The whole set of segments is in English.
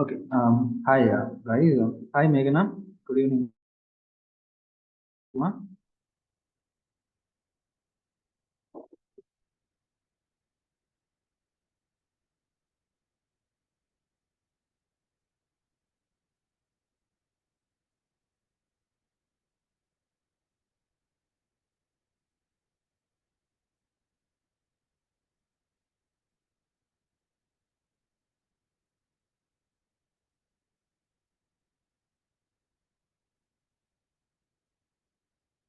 Okay. Hi, guys. Hi, Meghana. Good evening, ma.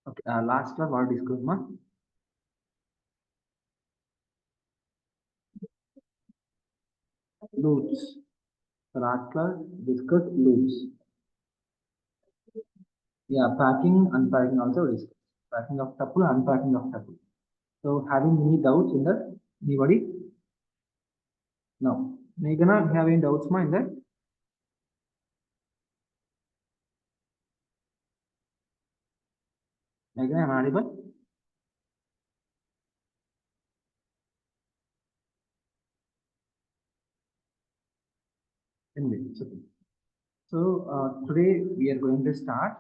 Okay. Last class, what discussed, ma? Loops. The last class discussed loops. Yeah, packing, unpacking also discussed. Packing of tuple, unpacking of tuple. So, having any doubts in that? Anybody? No. Meghana, have any doubts, ma, in that? Meghana, am I audible? Anyway, it's okay. So, today we are going to start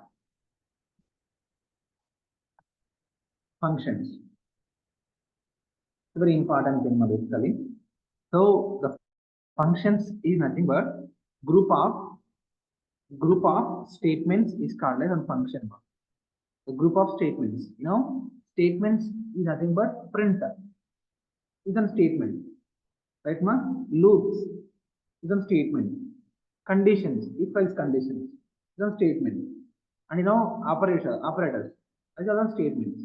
functions. Very important thing, basically. So, the functions is nothing but group of group of statements is called as a function. The group of statements, statements is nothing but print is a statement, right? Ma? Loops is a statement. Conditions, if else conditions, is a statement. And operators, is other statements.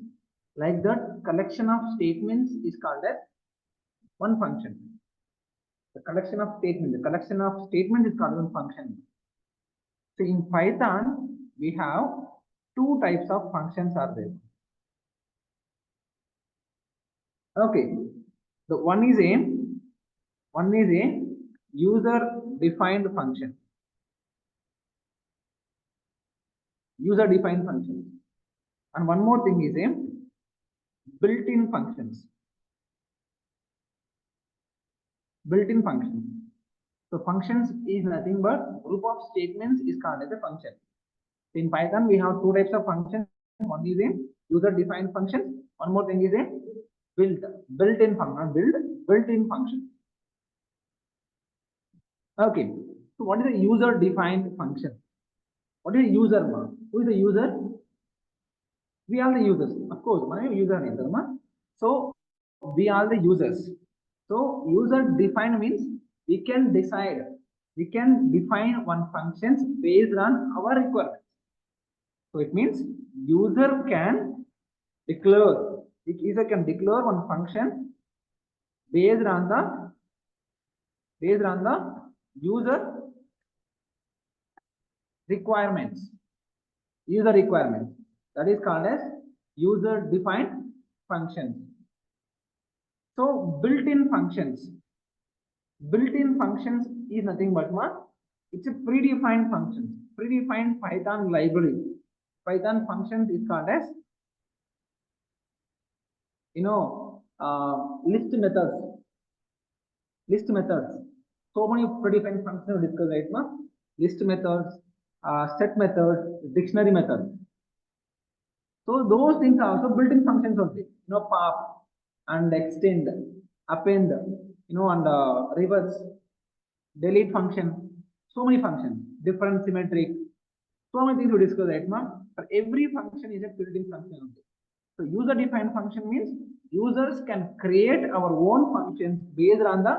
Like that, collection of statements is called as one function. The collection of statements is called as a function. So in Python, we have two types of functions are there. Okay, the one is a user defined function. User defined function. And one more thing is a built-in functions. Built-in functions. So functions is nothing but group of statements is called as a function. In Python, we have two types of functions. One is a user-defined function. One more thing is a built-in function. Built-in function. Okay. So what is a user-defined function? What is a user? Who is the user? We are the users. Of course, my user name. So we are the users. So user-defined means we can define one functions based on our requirements. So it means user can declare. User can declare one function based on the user requirements. User requirements. That is called as user defined functions. So built-in functions. Built-in functions is nothing but what? It's a predefined function. Predefined Python library. Python functions is called as list methods. List methods. So many predefined functions we discussed right now. List methods, set methods, dictionary methods. So those things are also built-in functions only. Pop and extend, append, and reverse, delete function. So many functions, different symmetric. So many things we discuss right now. But every function is a built-in function only. So user-defined function means users can create our own functions based on the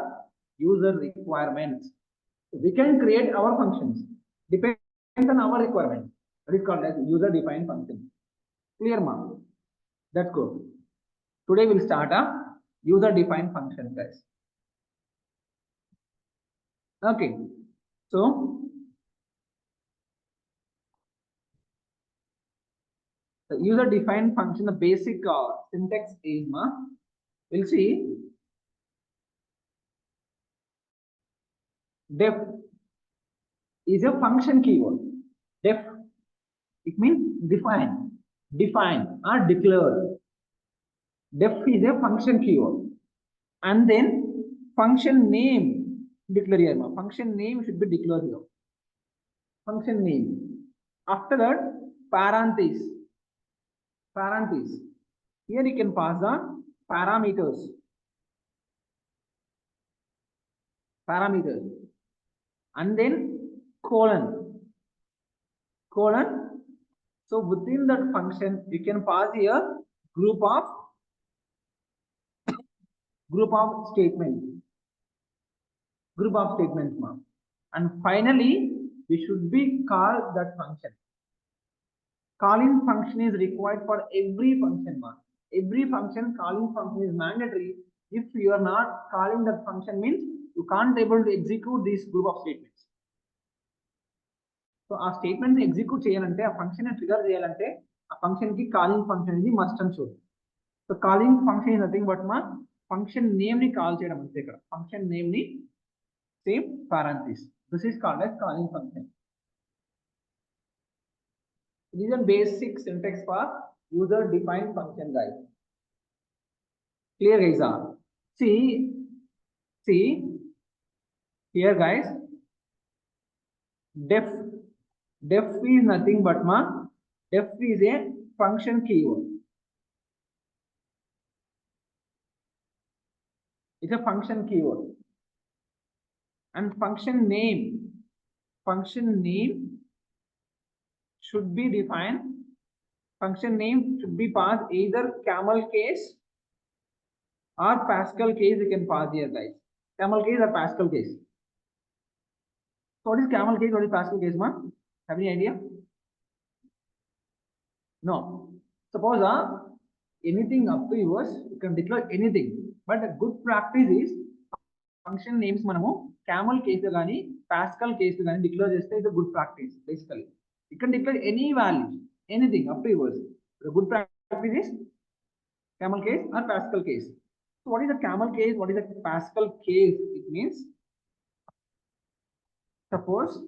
user requirements. So we can create our functions depends on our requirements. That is called as user-defined function. Clear, ma? That's good. Today we'll start a user-defined function, guys. Okay. So the user-defined function, the basic syntax is, we'll see def is a function keyword. Def, it means define or declare. Def is a function keyword. And then function name declare here. Function name should be declared here. Function name. After that, parentheses. Parentheses. Here you can pass the parameters. Parameters. And then colon. Colon. So within that function, you can pass here group of statements. Group of statements, ma'am. And finally, we should be call that function. Calling function is required for every function, ma'am. Every function, calling function is mandatory. If you are not calling that function, means you can't able to execute this group of statements. So our statement execute cheyalante, a function trigger cheyalante, a function ki calling function is must and should. So calling function is nothing but function name ni call cheyadam ante ikkada. Function name ni same parenthesis. This is called as calling function. This is a basic syntax for user defined function, guys. Clear, guys? See here, guys. Def is nothing but def is a function keyword. It's a function keyword. And function name should be defined. Function name should be passed either camel case or Pascal case. You can pass here, guys. Camel case or Pascal case. So what is camel case? What is Pascal case, man? Have any idea? No. Suppose anything up to yours, you can declare anything. But a good practice is function names manamu camel case gani Pascal case gani declare cheste is a good practice basically. You can declare any value, anything up to yours. The good practice is camel case or Pascal case. So what is a camel case? What is a Pascal case? It means suppose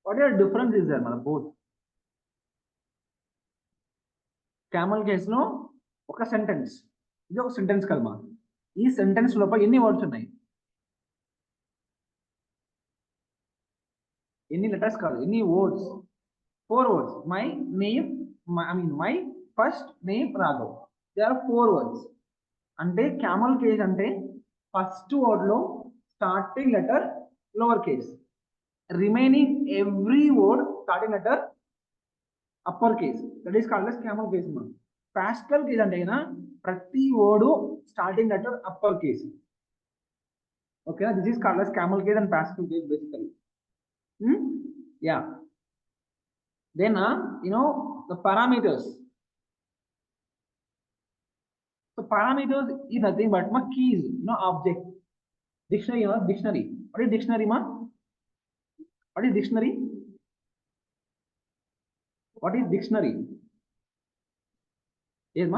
what are the differences there, both? Camel case no oka sentence. This is a sentence kalma. This sentence lopa any words unnai? Any letters kaadu, any words? 4 words. My name, my first name Raghav. There are 4 words. Ante camel case ante first word lo starting letter lower case. Remaining every word starting letter upper case. That is called as camel case. Pascal case ante prati word starting letter upper case. Okay, this is called as camel case and Pascal case basically. Yeah. Then the parameters. So parameters is nothing but keys, object. Dictionary, dictionary. What is dictionary, What is dictionary? What is dictionary? Yes,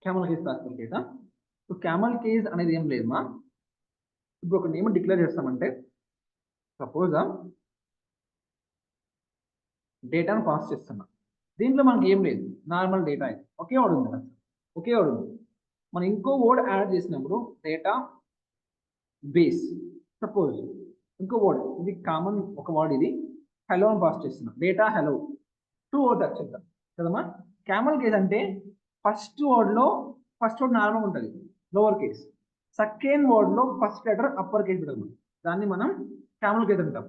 camel case, Pascal case. So camel case అనేది ఏం లేదు ఇప్పుడు ఒక name declare చేస్తామంటే suppose డేటాను pass చేస్తున్నా. దీంట్లో మనకి ఏం లేదు, నార్మల్ డేటా ఇది ఒకే వర్డ్ ఉంది, ఒకే వర్డ్ ఉంది. మనం ఇంకో వర్డ్ యాడ్ చేసినప్పుడు డేటా బేస్, సపోజ్ ఇంకో వర్డ్ ఇది కామన్ ఒక వర్డ్ ఇది హలో అని పాస్ చేస్తున్నాం, డేటా హలో 2 వర్డ్ వచ్చేద్దాం కదమ్మా. క్యామల్ కేస్ అంటే ఫస్ట్ వర్డ్ నార్మల్ ఉంటుంది లోవర్ కేస్, సెకండ్ వర్డ్ లో ఫస్ట్ లెటర్ అప్పర్ కేస్ పెడతాం, దాన్ని మనం క్యామల్ కేస్ అంటాం.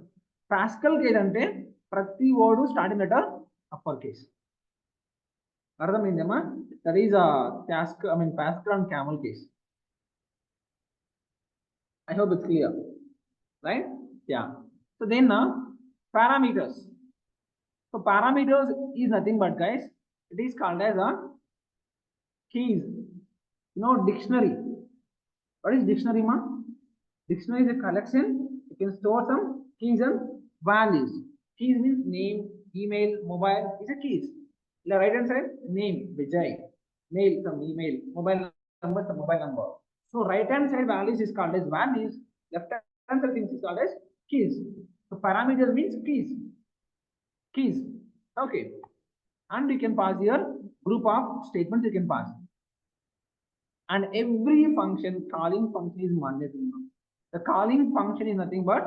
పాస్కల్ కేస్ అంటే ప్రతి word starting letter upper case. అర్థమైందమ్మా? That is Pascal and camel case. I hope it's clear, right? Yeah. So then parameters. So parameters is nothing but, guys, it is called as keys. Dictionary. What is dictionary, Dictionary is a collection. You can store some keys and values. Keys means name, email, mobile is a keys. The right hand side, name, Vijay. mail, some email, mobile number, some mobile number. So right hand side values is called as values, left hand side things is called as keys. So parameters means keys. Okay. And you can pass your group of statements you can pass. And every function, calling function is mandatory. The calling function is nothing but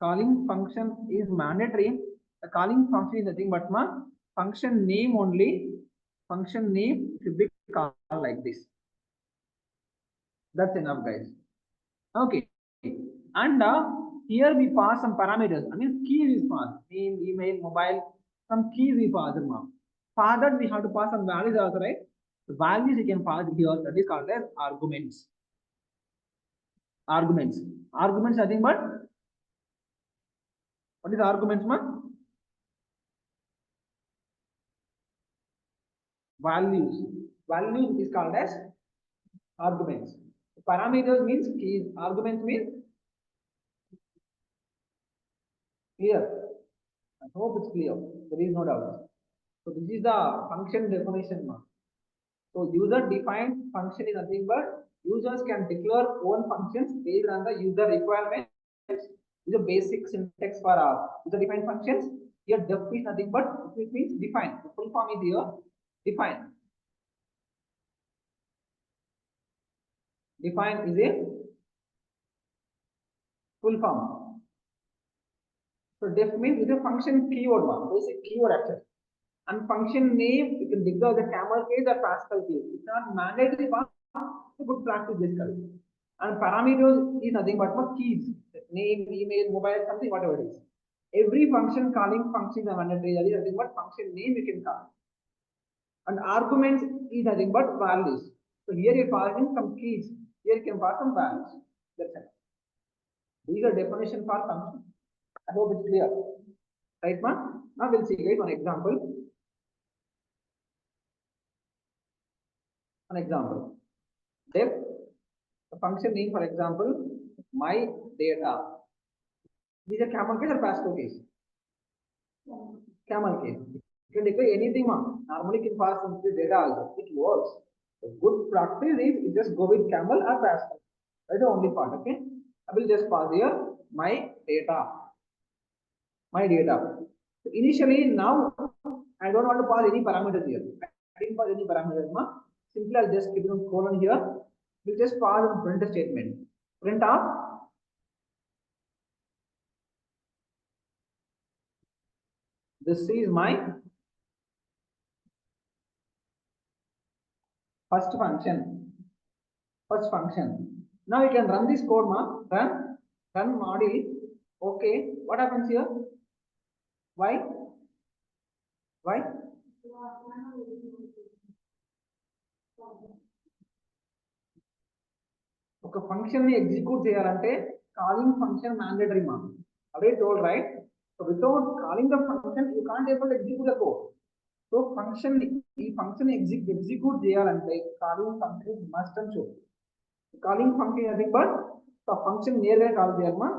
calling function is mandatory. The calling function is nothing but function name only. Function name should be called like this. That's enough, guys. Okay. And here we pass some parameters. I mean, keys is passed. Name, email, mobile. Some keys we pass them now. For that, we have to pass some values also, right? The values you can pass here. That is called as arguments. Arguments. Arguments nothing but what is arguments, ma? Values. Values is called as arguments. Parameters means keys. Arguments means clear. I hope it's clear. There is no doubt. So this is the function definition. So user defined function is nothing but users can declare own functions based on the user requirements. Is a basic syntax for user defined functions. Here def is nothing but it means define. The full form is here define. Define is a full form. So def means is a function keyword one, basic keyword access. And function name you can declare the camel case or Pascal case. It's not mandatory for a good practice basically. And parameters is nothing but keys, name, email, mobile, something, whatever it is. Every function calling function is mandatory. That is nothing but function name you can call. And arguments is nothing but values. So here you're passing some keys. Here you can pass some values. That's it. These are definition for function. I hope it's clear. Right, ma? Now we'll see guys one example. An example. Def the function name, for example, my data. These are camel case or Pascal case? Camel case. You can declare anything, man. Normally you can pass into data also. It works. The good practice is you just go with camel or Pascal. That's the only part. Okay. I will just pass here my data. My data. So initially, now I don't want to pass any parameters here. I didn't pass any parameters, ma. Simply I'll just keep it colon here. We'll just pass a print statement. Print off. This is my first function. First function. Now you can run this code, ma. Run module. Okay. What happens here? Why? Why? ఒక function ని execute చేయాలంటే calling function mandatory మా already told, right? So without calling the function you can't able to execute the code. So function ఈ function execute చేయాలంటే calling function must and should. Calling function nothing but so function నేరుగా call చేయాలమ్మా.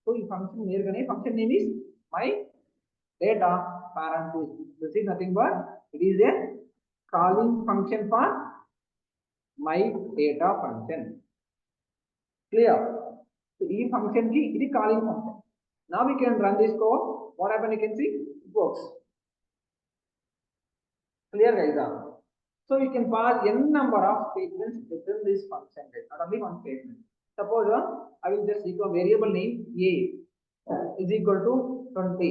So ఈ function నేరుగానే function name is my data parenthesis. This is nothing but it is a calling function for my data function. Clear? So this function ki it is calling function. Now we can run this code. What happen you can see it works. Clear guys? So you can pass n number of statements within this function. Not only one statement. Suppose I will just equal variable name a is equal to 20.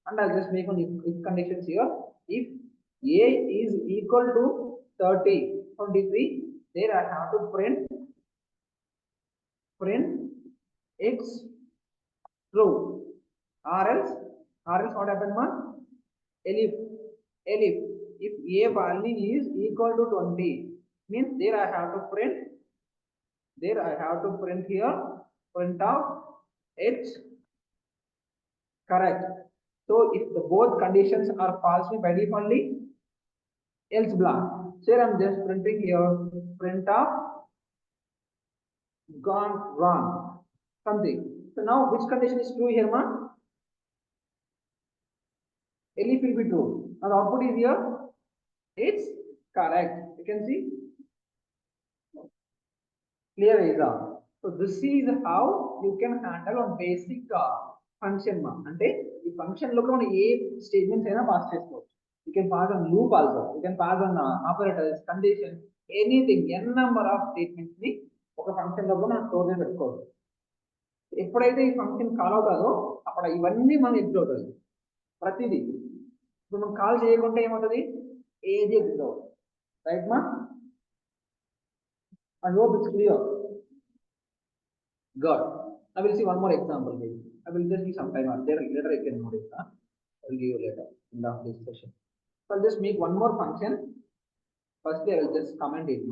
And I'll just make one if conditions here. If a is equal to 30, 23, there I have to print x true, or else what happen, man? Elif if a value is equal to 20 means there I have to print here print out x correct. So if the both conditions are false by defaultly else block. So here I'm just printing here print of gone wrong something. So now which condition is true here, ma? Elif will be true. Now the output is here It's correct. You can see. Clear, Isa? So this is how you can handle on basic function ma. Ante the function look on a statements aina pass chesukochu. You can pass on loop also. You can pass on operators, conditions, anything. N number of statements ni oka function lo మనం store చేసి పెట్టుకోవచ్చు. ఎప్పుడైతే ఈ function call అవుతుందో అప్పుడు ఇవన్నీ మనం exit అవుతుంది ప్రతిదీ. ఇప్పుడు మనం కాల్ చేయకుంటే ఏమవుతుంది, ఏది ఎగ్జిట్ అవుతుంది. రైట్ మా? I hope it's clear. Good. I will see one more example. Maybe. I will just give some time later I can note it. I will give you later in the this session. So I'll just make one more function. Firstly, I will just comment it.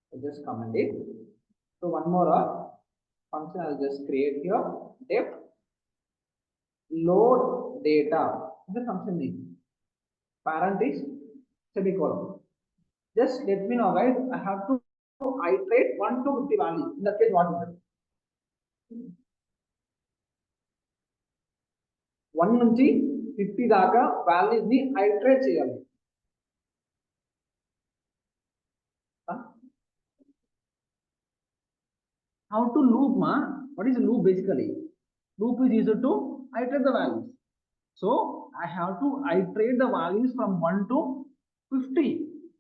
I'll just comment it. So one more function I'll just create here. Def load data. This is function name. Parent is semicolon. Just let me know, guys. I have to iterate 1 to 50 values. In that case, what is it? 1 నుంచి 50 దాకా values ని iterate చేయాలి. How to loop, ma? What is a loop basically? Loop is used to iterate the values. So I have to iterate the values from 1 to 50.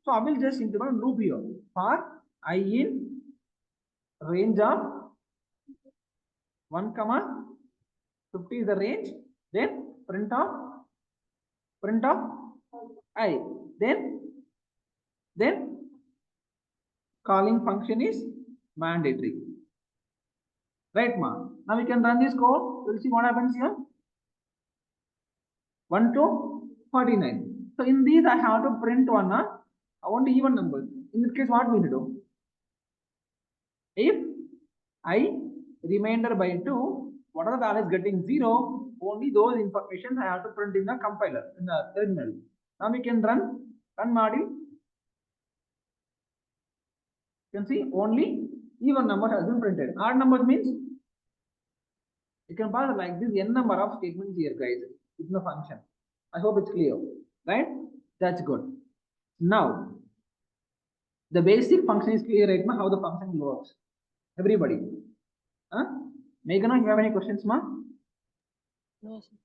So I will just implement loop here for I in range of 1, 50 is the range. Then print of I. Then calling function is mandatory. Right, ma? Now we can run this code. We'll see what happens here. 1 to 49. So in these I have to print only even numbers. In this case, what we need to do? If I remainder by 2, what are the values getting 0? Only those information I have to print in the compiler, in the terminal. Now we can run modi. You can see only even number has been printed. Odd numbers means you can pass like this n number of statements here, guys. It's the function. I hope it's clear, right? That's good. Now the basic function is clear, right? How the function works. Everybody. Meghana, you have any questions, ma? No, sir.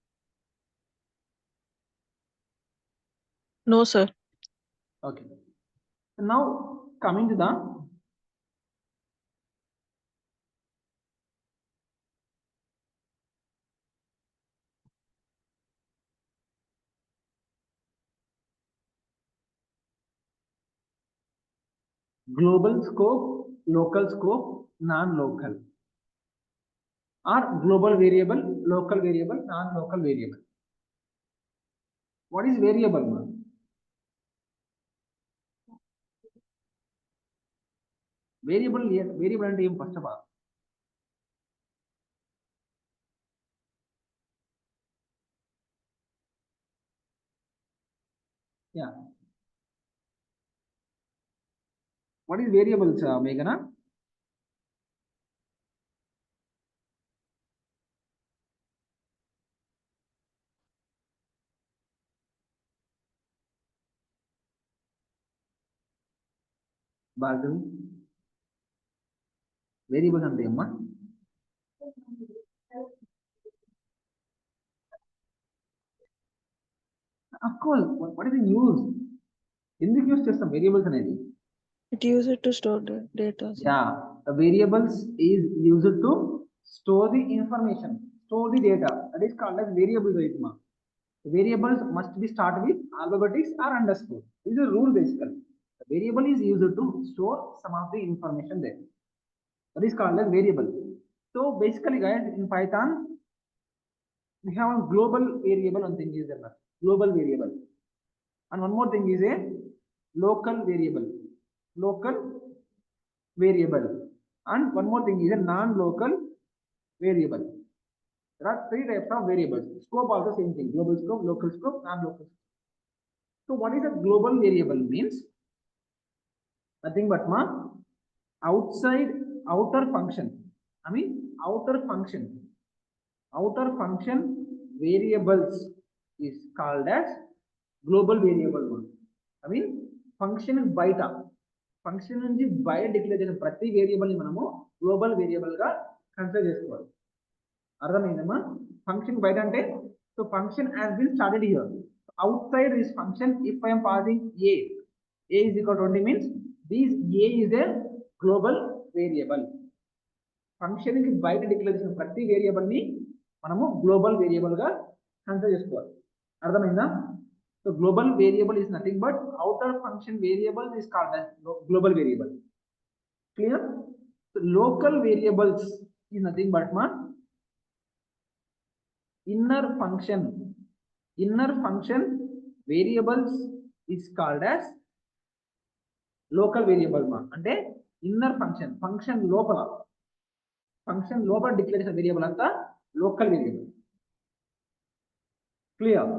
No, sir. Okay. So now coming to the global scope, local scope, non-local, or global variable, local variable, non-local variable. What is variable, ma? Variable and name first of all. Yeah. What is variables, Meghana? Bhargavi? Variables and name, ma? Of course. What is the use? In the use just some variables and anything. It uses to store the data. Sir. Yeah, the variables is used to store the information, store the data. That is called as variable, right, ma? The variables must be started with alphabetics or underscore. This is a rule basically. The variable is used to store some of the information there. That is called as variable. So basically, guys, in Python, we have a global variable. One thing is there, global variable, and one more thing is a local variable. And one more thing is a non-local variable. There are 3 types of variables. Scope also same thing. Global scope, local scope, non-local scope. So what is a global variable means? Nothing but outer function. I mean outer function variables is called as global variable. I mean function బయట, function నుంచి బయట declare చేసిన ప్రతి variable ని మనము global variable గా consider చేసుకోవాలి. అర్థమైందమ్మా? ఫంక్షన్ బయట అంటే, so function has been started here. Outside this function, if I am passing a is equal to 20 means this a is a global variable. Function కి బయట డిక్లేర్ చేసిన ప్రతి వేరియబుల్ ని మనము గ్లోబల్ వేరియబుల్ గా కన్సిడర్ చేసుకోవాలి. అర్థమైందా? So global variable is nothing but outer function variable is called as global variable. Clear? So local variables is nothing but inner function variables is called as local variable అంటే inner function లోపల declare చేసిన variable అంతా local variable. Clear?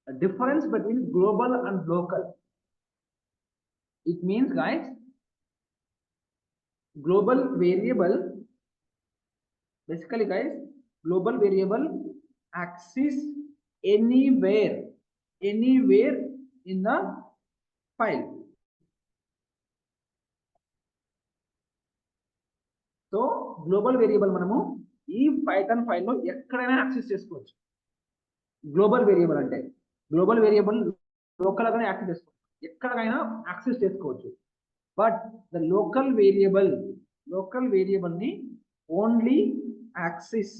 Difference between global and local, it means guys, global variable basically guys, global variable access anywhere in the file. So global variable మనము ఈ Python ఫైల్లో ఎక్కడైనా access చేసుకోవచ్చు. Global variable అంటే global variable local గానే access చేసుకోవచ్చు, ఎక్కడైనా access చేసుకోవచ్చు. బట్ ద లోకల్ వేరియబుల్ ని only access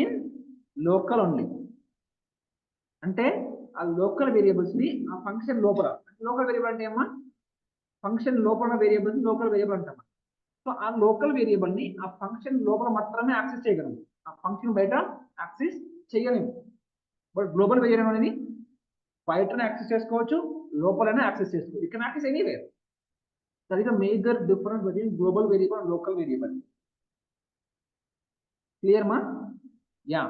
in local only. అంటే ఆ లోకల్ వేరియబుల్స్ ని ఆ ఫంక్షన్ లోపల, లోకల్ వేరియబుల్ అంటే ఏమన్నా ఫంక్షన్ లోపల వేరియబుల్స్ లోకల్ వేరియబుల్ అంటాం. సో ఆ లోకల్ వేరియబుల్ ని ఆ ఫంక్షన్ లోపల మాత్రమే యాక్సెస్ చేయగలము, ఆ ఫంక్షన్ బయట యాక్సెస్ చేయలేము. బట్ గ్లోబల్ వేరియబుల్ అనేది బయటనే యాక్సెస్ చేసుకోవచ్చు, లోపలనే యాక్సెస్ చేసుకోవచ్చు. It can access anywhere. That is the major difference between global variable and local variable. Clear మా? Yeah.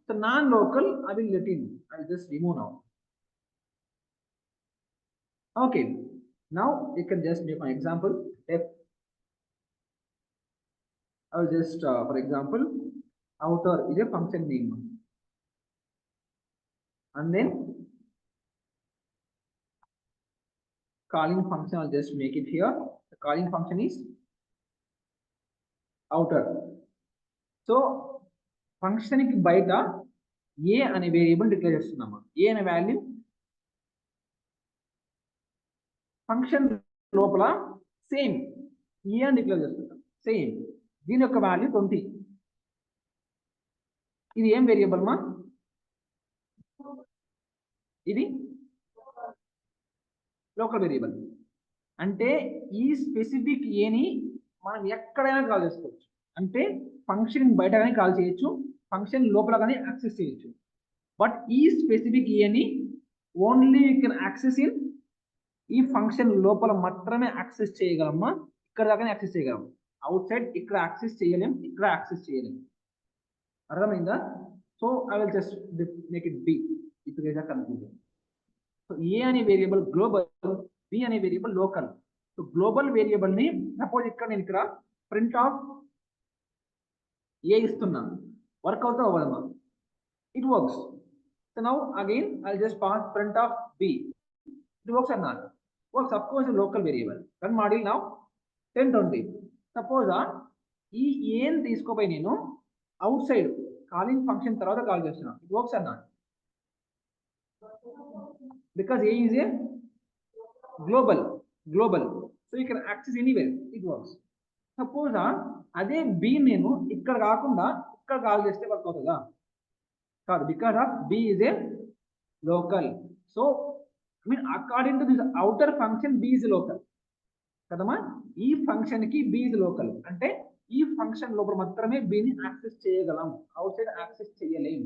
So non local I will let in, I will just remove now. Okay, now you can just make an example. If I will just for example, outer is a function name, and then calling function, I'll just make it here. The calling function is outer. So function ki baita a ane variable declare chestunnama. A ane value function lopala same a అని declare చేస్తున్నాం. Same దీని యొక్క value 20. ఇది ఏం variable మా? ఇది local variable. అంటే ఈ స్పెసిఫిక్ ఏని మనం ఎక్కడైనా కాల్ చేసుకోవచ్చు. అంటే ఫంక్షన్ బయట కానీ కాల్ చేయొచ్చు, ఫంక్షన్ లోపల కానీ యాక్సెస్ చేయొచ్చు. బట్ ఈ specific any only you can access in ఈ ఫంక్షన్ లోపల మాత్రమే యాక్సెస్ చేయగలమ్మా, ఇక్కడ దాకానే యాక్సెస్ చేయగలం. అవుట్ సైడ్ ఇక్కడ యాక్సెస్ చేయలేం, ఇక్కడ యాక్సెస్ చేయలేం. అర్థమైందా? So I will just make it b, ఇప్పుడు ఏదో కన్ఫ్యూజన్. సో ఏ అనే వేరియబుల్ గ్లోబల్, బి అనే variable local. So global variable ని సపోజ్ ఇక్కడ నేను ఇక్కడ ప్రింట్ ఆఫ్ ఏ ఇస్తున్నా, వర్క్ అవుతా అవ్వదమ్మా? It works. So now again I just pass print of B. It works or not? Works. Of course local variable. Run module now 10:20. Suppose ఈ ఏని తీసుకోపోయి నేను అవుట్ సైడ్ కాలింగ్ ఫంక్షన్ తర్వాత call చేస్తున్నా. It works or not? Because A is a global, so you can access anywhere, it works. Suppose అదే B నేను ఇక్కడ కాకుండా ఇక్కడ కాల్ చేస్తే వర్క్ అవుతుందా? కాదు, because of B is a local. So I mean according to this outer function B is local కదమ్మా. ఈ ఫంక్షన్ కి B is local అంటే ఈ ఫంక్షన్ లోపల మాత్రమే B ని యాక్సెస్ చేయగలం, అవుట్ సైడ్ యాక్సెస్ చేయలేం.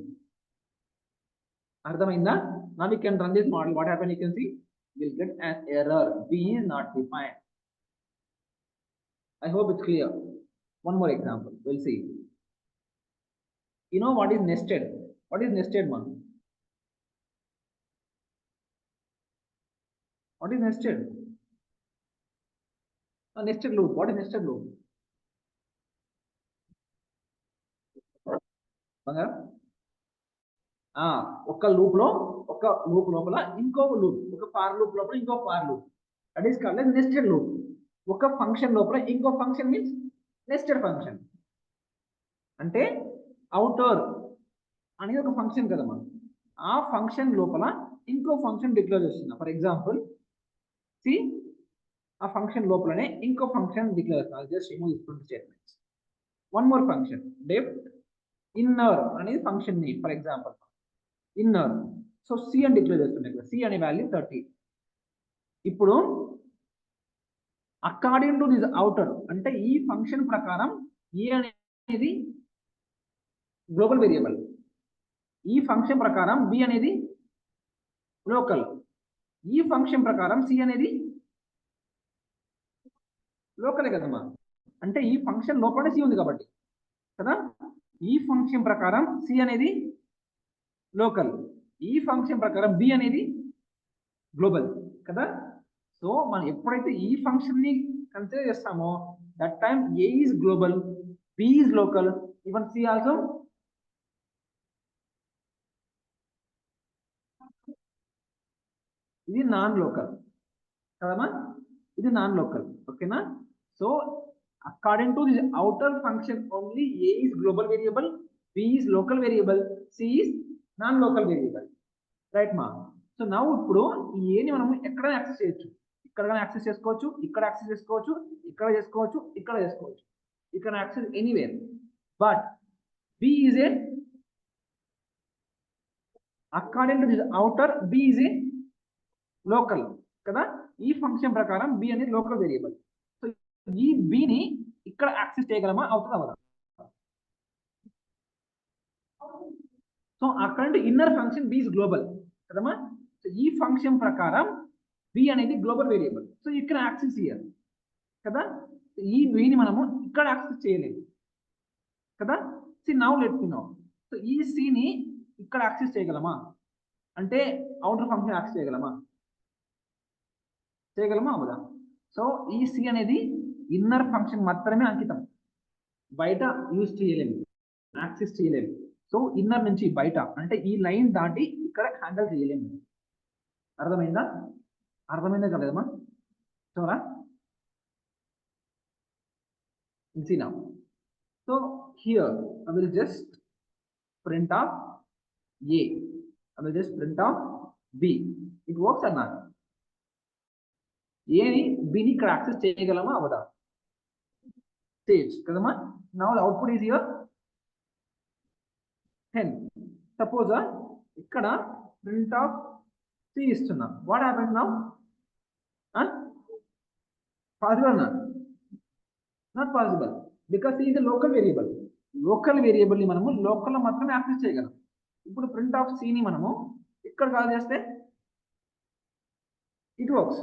అర్థమైందా? Now we can run this model. What happen? You can see we'll get an error, B is not defined. I hope it's clear. One more example, we'll see. You know what is nested? What is nested one? What is nested? A nested loop. What is nested loop? ఒక loop లోపల ఇంకొక loop, ఒక for loop లోపల ఇంకొక for loop, that is called nested loop. ఒక function లోపల ఇంకో function means nested function. అంటే అవుటర్ అనేది ఒక ఫంక్షన్ కదా మనం, ఆ ఫంక్షన్ లోపల ఇంకో ఫంక్షన్ డిక్లేర్ చేస్తున్నా. ఫర్ ఎగ్జాంపుల్ సి, ఆ ఫంక్షన్ లోపలనే ఇంకో ఫంక్షన్ డిక్లేర్ చేస్తున్నా. Just remove this two statements. One more function def inner అనేది function name. For example inner, so C అని డిక్లేర్ చేస్తుండే ఇక్కడ, సి అనే వాల్యూ 30. ఇప్పుడు అకార్డింగ్ టు దిస్ అవుటర్ అంటే ఈ ఫంక్షన్ ప్రకారం ఏ అనేది గ్లోబల్ వేరియబుల్, ఈ ఫంక్షన్ ప్రకారం బి అనేది లోకల్, ఈ ఫంక్షన్ ప్రకారం సి అనేది లోకలే కదమ్మా. అంటే ఈ ఫంక్షన్ లోపలనే సి ఉంది కాబట్టి కదా, ఈ ఫంక్షన్ ప్రకారం సి అనేది లోకల్, ఈ ఫంక్షన్ ప్రకారం బి అనేది గ్లోబల్ కదా. సో మనం ఎప్పుడైతే ఈ ఫంక్షన్ ని కన్సిడర్ చేస్తామో that time A is global, B is local, even C also ఇది నాన్ లోకల్ కదమ్మా, ఇది నాన్ లోకల్. ఓకేనా. So according to the outer function only A is global variable, B is local variable, C is non local variable. Right మా. So నా ఇప్పుడు ఈ ఏని మనం ఎక్కడ యాక్సెస్ చేయొచ్చు, ఇక్కడ యాక్సెస్ చేసుకోవచ్చు, ఇక్కడ యాక్సెస్ చేసుకోవచ్చు, ఇక్కడ చేసుకోవచ్చు, ఇక్కడ చేసుకోవచ్చు, ఇక్కడ access anywhere. But B is a according to this outer B is a local కదా. ఈ ఫంక్షన్ ప్రకారం బి అనేది లోకల్ వేరియబుల్. సో ఈ బిని ఇక్కడ యాక్సెస్ చేయగలమా, అవుతుందా అవదా. సో అక్కడ inner function B is global కదమ్మా. సో ఈ ఫంక్షన్ ప్రకారం బి అనేది గ్లోబల్ వేరియబుల్, సో ఇక్కడ యాక్సెస్ చేయాలి కదా. ఈ బిని మనము ఇక్కడ యాక్సెస్ చేయలేము కదా. C now let me know. So ఈ సిని ఇక్కడ యాక్సెస్ చేయగలమా అంటే అవుటర్ ఫంక్షన్ యాక్సెస్ చేయగలమా, చేయగలమా అవదా. సో ఈ సి అనేది ఇన్నర్ ఫంక్షన్ మాత్రమే అంకితం, బయట యూజ్ చేయలేము, యాక్సెస్ చేయలేము. సో ఇన్నర్ నుంచి బయట అంటే ఈ లైన్ దాటి ఇక్కడ హ్యాండిల్ చేయలేము. అర్థమైందా, అర్థమైందా కదమ్మా. చూరా see now. So here I will just print off A, I will just print off B. It works or not? A ని B ని ఇక్కడ యాక్సెస్ చేయగలమా అవదా, చేయొచ్చు కదమ్మా. Now the output is here 10. Suppose ఇక్కడ print off C ఇస్తున్నా. What happens now? Possible or not? Not possible because C is a local variable. Local variable ని మనము లోకల్ లో మాత్రమే యాక్సెస్ చేయగలం. ఇప్పుడు ప్రింట్ ఆఫ్ సి ని మనము ఇక్కడ కాల్ చేస్తే it works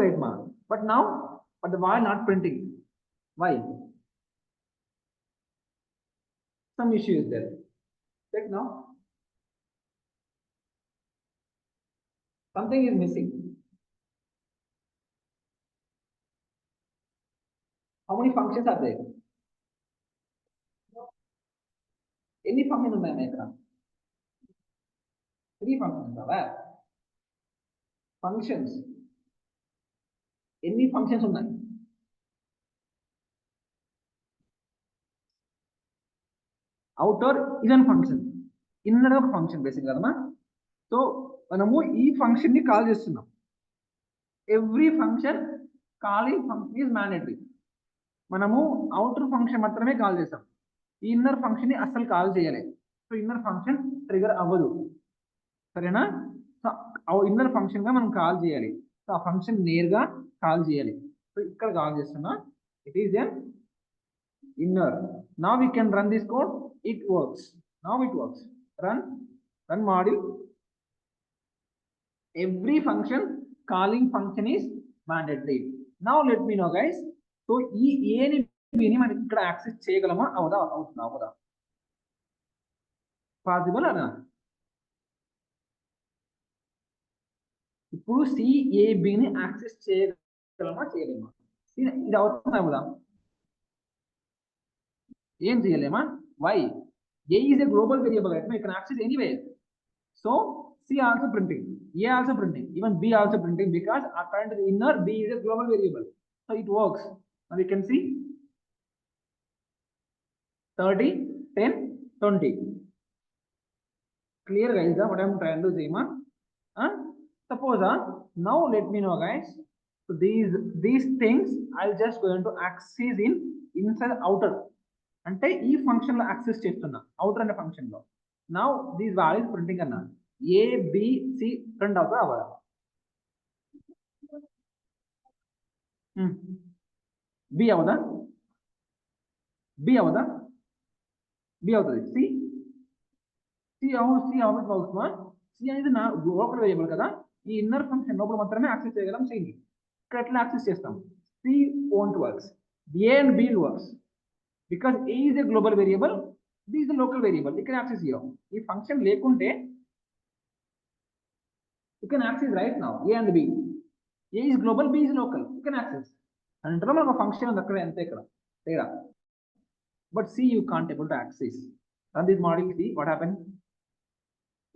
right ma. But now why not printing, why? Some issue is there. Check now, something is missing. How many functions are there? Any function ఉన్నాయా ఇక్కడ? 3 functions are functions. ఎన్ని functions ఉన్నాయి? Outer is an function, inner ఒక function basic కదమ్మా. So మనము ఈ function ని call చేస్తున్నాం. Every function calling function is mandatory. మనము అవుటర్ ఫంక్షన్ మాత్రమే కాల్ చేస్తాం, ఈ ఇన్నర్ ఫంక్షన్ ని అస్సలు కాల్ చేయలేదు. సో ఇన్నర్ ఫంక్షన్ ట్రిగర్ అవ్వదు, సరేనా. సో ఇన్నర్ ఫంక్షన్ గా మనం కాల్ చేయాలి, సో ఆ ఫంక్షన్ నేరుగా కాల్ చేయాలి. సో ఇక్కడ కాల్ చేస్తున్నా, it is an inner. Now we can run this code, it works. Now it works. Run module. Every function calling function is mandatory. Now let me know guys. So ఈ ఏని బిని మనం ఇక్కడ access చేయగలమా అవదా, అవుతుందా అవదా, possible అనా. ఇప్పుడు సిఏబిని access చేయగలమా చేయలేమా, ఇది అవుతుందా అవదా, ఏం చేయలేమా, why? A is a global variable, right? You can access anywhere. So C also printing, A also printing, even B also printing, because according to the inner, B is a global variable. So it works. Now we can see 30, 10, 20. Clear, guys? What I'm trying to say, man? Suppose now let me know, guys. So these things I'll just going to access inside outer. అంటే ఈ function లో access చేస్తున్నా outer అనే function లో. Now these values printing అన్నా A B C print అవుతా అవ్వదా? B అవదా? B అవదా? B అవుతుంది. సి సి అవుతుందా? సి అనేది నా లోకల్ వేరియబుల్ కదా, ఈ ఇన్నర్ ఫంక్షన్ లోపల మాత్రమే యాక్సెస్ చేయగలం. సిని ఇక్కడ ఎట్లా యాక్సెస్ చేస్తాం? C won't works, A and B works because A is a global variable, B is a local variable. You can access here. ఈ ఫంక్షన్ లేకుంటే you can access right now A and B. A is global, B is local. You can access. And మనకు function ఉంది అక్కడ అంతే ఇక్కడ తేడా. But C you can't able to access. Run this model, see what happened?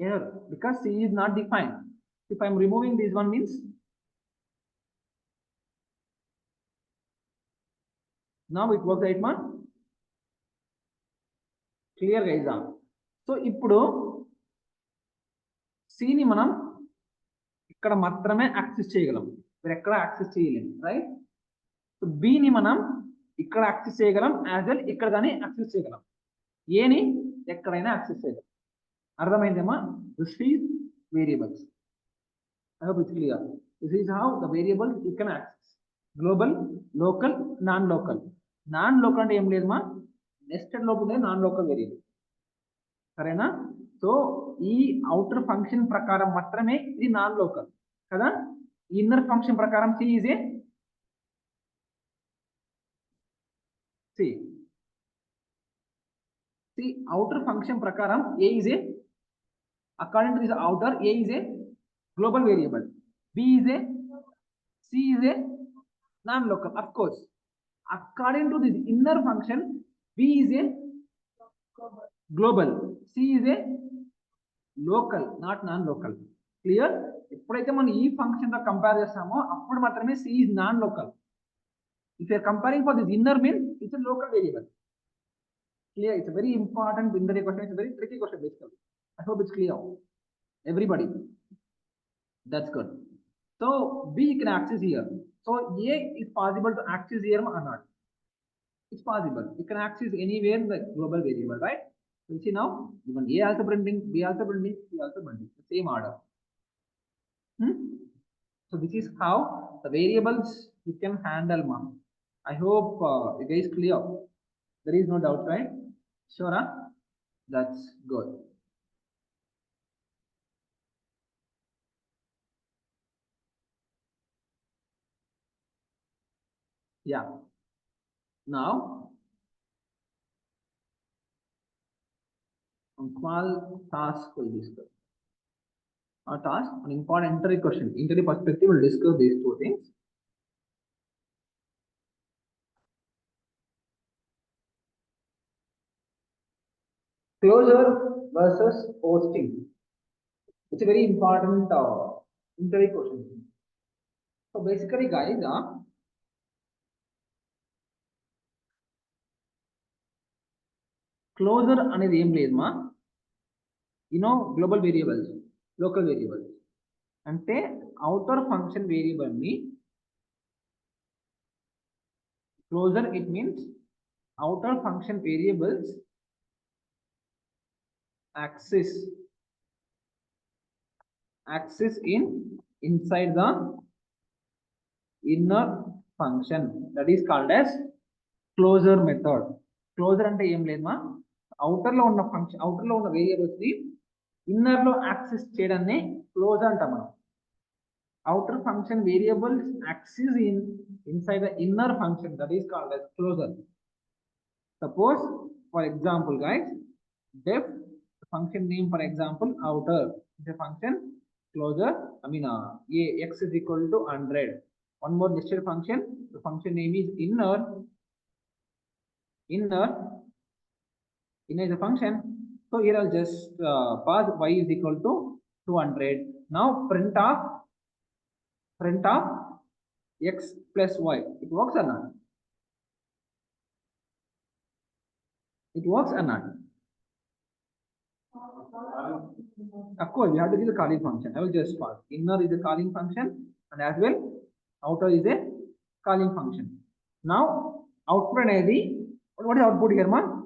Error, because C is not defined. If I'm removing this one means now it works right, man. Clear, guys? So ఇప్పుడు C ని మనం ఇక్కడ మాత్రమే access చేయగలం, మీరు ఎక్కడ access చేయలేము, right? So B ని మనం ఇక్కడ యాక్సెస్ చేయగలం, యాజ్ వెల్ ఇక్కడ కానీ యాక్సెస్ చేయగలం. A ని ఎక్కడైనా యాక్సెస్ చేయగలం. అర్థమైందేమా? This is variables. I hope it's clear. This is how the variables you can access. Global, local, non-local. Non-local అంటే ఏం లేదు మా, నెస్టెడ్ లోపు ఉండే నాన్-లోకల్ వేరియబుల్, సరేనా? సో ఈ అవుటర్ ఫంక్షన్ ప్రకారం మాత్రమే ఇది నాన్-లోకల్ కదా. ఇన్నర్ ఫంక్షన్ ప్రకారం C is A C outer function prakaram A is a, according to this outer, A is a global variable, B is a, C is a non-local. Of course, according to this inner function, B is a global, C is a local, not non-local. Clear? ఎప్పుడైతే మనం ఈ function తో compare చేస్తామో అప్పుడు మాత్రమే C is non-local. If you are comparing for this inner means it's a local variable. Clear? It's a very important binary question. It's a very tricky question basically. I hope it's clear. Everybody. That's good. So B can access here. So A is possible to access here or not? It's possible. You can access anywhere in the global variable, right? You see now, even A also printing, B also printing, C also printing. The same order. So this is how the variables you can handle, ma'am. I hope it is clear. There is no doubt, right? Sure, huh? That's good. Yeah. Now, on qual task will discuss. Our task, an important interview question. Interview perspective will discuss these two things. Closure versus hosting. It's a very important interview question. So basically, guys, closure అనేది ఏం లేదు మా, global variables, local variables. అంటే outer function variable ని closure, it means outer function variables access inside the inner function, that is called as closure method. Closure అంటే ఏం లేదు మా, outer లో ఉన్న ఫంక్షన్, outer లో ఉన్న వేరియబుల్స్ ని ఇన్నర్ లో యాక్సెస్ చేయడాన్ని క్లోజర్ అంటాం మనం. Outer function variables access inside the inner function, that is called as closure. Suppose, for example, guys, def function name, for example, outer is a function closure. I mean, x is equal to 100. One more nested function. The function name is inner. Inner is a function. So here I'll just pass y is equal to 200. Now print of x plus y. It works or not? It works or not? Of course, we have to give the calling function. I will just pass. Inner is a calling function, and as well, outer is a calling function. Now, output is what is output here, man?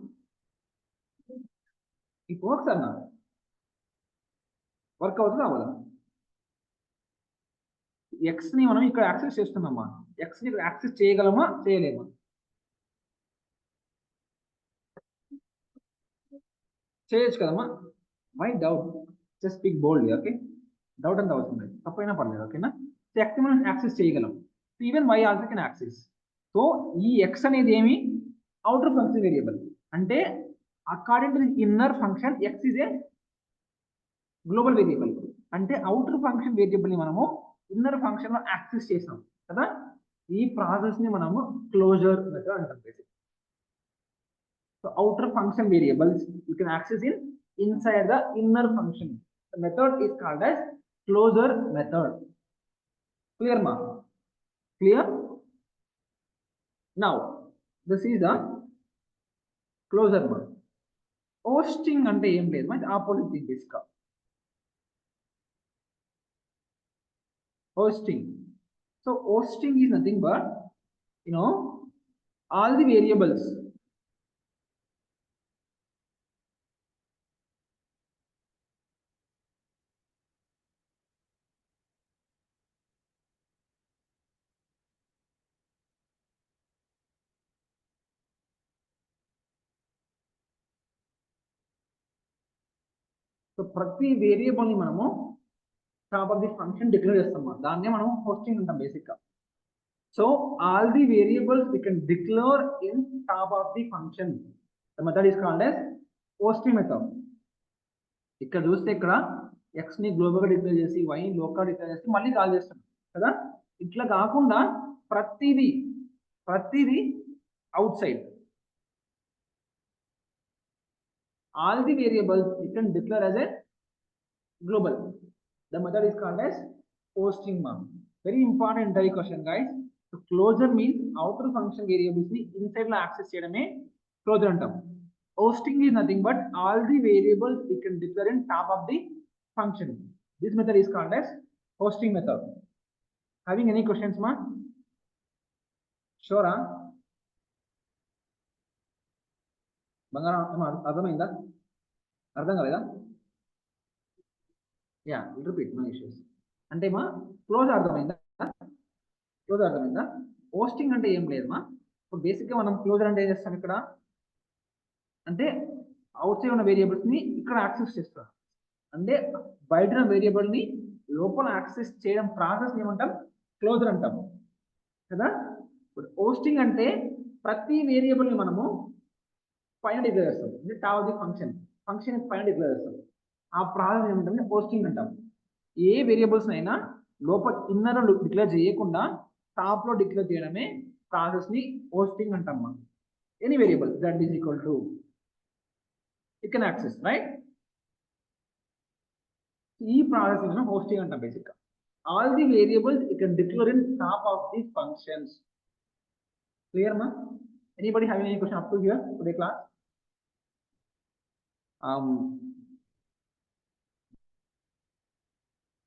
It works or not? Work out or x ని మనం ఇక్కడ access చేస్తున్నామా x ని ఇక్కడ access చేయగలమా చేయలేమా చేయొచ్చు కదమ్మా my doubt just speak boldly okay doubt అంత అవసరం లేదు తప్పైనా పర్లేదు ఓకేనా సో x ని మనం యాక్సెస్ చేయగలం even y also can access so ఈ x అనేది ఏమి అవుటర్ ఫంక్షన్ వేరియబుల్ అంటే according to the inner function x is a global variable అంటే అవుటర్ ఫంక్షన్ వేరియబుల్ ని మనము ఇన్నర్ ఫంక్షన్ లో యాక్సెస్ చేసాం కదా ఈ ప్రాసెస్ ని మనము క్లోజర్ మెథడ్ అంటాం basic so outer function variables you can access in inside the inner function the method is called as closure method clear మా clear now this is the closure మా hosting అంటే ఏం లేదు మంచి opposite thing basic hosting. So hosting is nothing but all the variables so ప్రతి variable ని మనము top of the function declare చేస్తాం దాన్నే మనం హోస్టింగ్ అంటాం బేసిక్ గా so all the variables we can declare in top of the function the method is called as hoisting method ఇక్కడ చూస్తే ఇక్కడ x ని గ్లోబల్ గా డిక్లేర్ చేసి y ని లోకల్ గా డిక్లేర్ చేసి మళ్ళీ కాల్ చేస్తాం కదా ఇట్లా కాకుండా ప్రతిదీ outside all the variables we can declare as a global. The method is called as hosting mom. Very important interview question, guys. So closure means outer function variables ni inside la access cheyadame closure antam. Hosting is nothing but all the variables we can declare in top of the function. This method is called as hosting method. Having any questions, ma? Sure, huh? Bangara, అర్థమైందా అర్థం కాలేదా yeah repeat no issues అంటే మా close అర్థమైందా hosting అంటే ఏం లేదు మా ఇప్పుడు బేసిక్గా మనం క్లోజర్ అంటే ఏం చేస్తాం ఇక్కడ అంటే అవుట్ సైడ్ ఉన్న వేరియబుల్స్ ని ఇక్కడ యాక్సెస్ చేస్తాం అంటే బయట ఉన్న వేరియబుల్ ని లోపల యాక్సెస్ చేయడం ప్రాసెస్ ఏమంటాం క్లోజర్ అంటాం కదా ఇప్పుడు హోస్టింగ్ అంటే ప్రతి వేరియబుల్ ని మనము పైన డిక్లేర్ చేస్తాం అంటే టాప్ ఆఫ్ ది ఫంక్షన్ పైన డిక్లేర్ చేస్తాం ఆ ప్రాసెస్ ఏమంటే హోస్టింగ్ అంటాం ఏ వేరియబుల్స్ అయినా లోపల ఇన్నర్ డిక్లేర్ చేయకుండా టాప్ లో డిక్లేర్ చేయడమే ప్రాసెస్ ని హోస్టింగ్ అంటాం మనం any variable that is equal to you can access right ఈ ప్రాసెస్ మనం హోస్టింగ్ అంటాం బేసిక్ గా all the variables you can declare in top of the functions clear మా anybody having any question up to here today class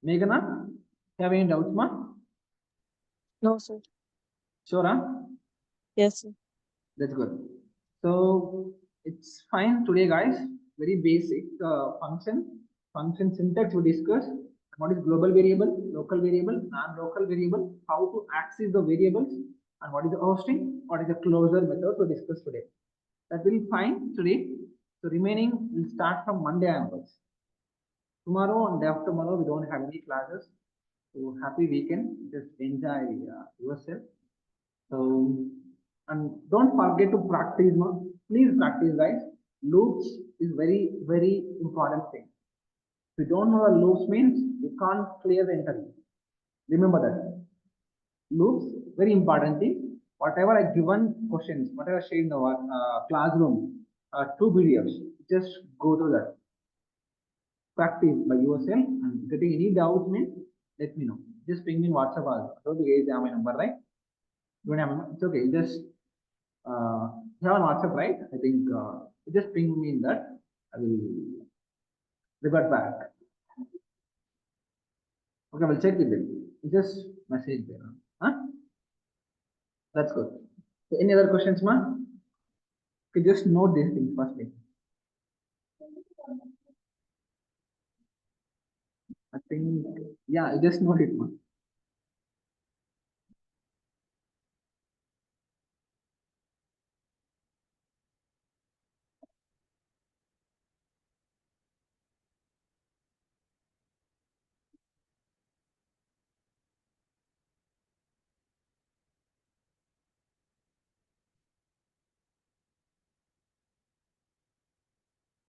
Meghana, have any doubts, ma? No, sir. Sure, huh? Yes, sir. That's good. So it's fine today, guys. Very basic function syntax we discussed. What is global variable, local variable, non-local variable, how to access the variables, and what is the hosting, what is the closure method to discuss today. That will be fine today. So remaining will start from Monday onwards. Tomorrow and day after tomorrow we don't have any classes, so happy weekend, just enjoy yourself. So and don't forget to practice, please practice, guys. Loops is very important thing. If you don't know the loops means you can't clear the interview. Remember that loops very important thing. Whatever I given questions, whatever I shared in the classroom, 2 videos, just go through that. Practice by yourself and getting any doubts means let me know. Just ping me in WhatsApp also. So the guys have my number, right? You don't have it's okay. Just you have on WhatsApp, right? I think just ping me in that. I will revert back. Okay, we'll check with them. Just message there. Huh? That's good. So any other questions, ma? Okay, just note these things firstly. I think, yeah, just note it, ma.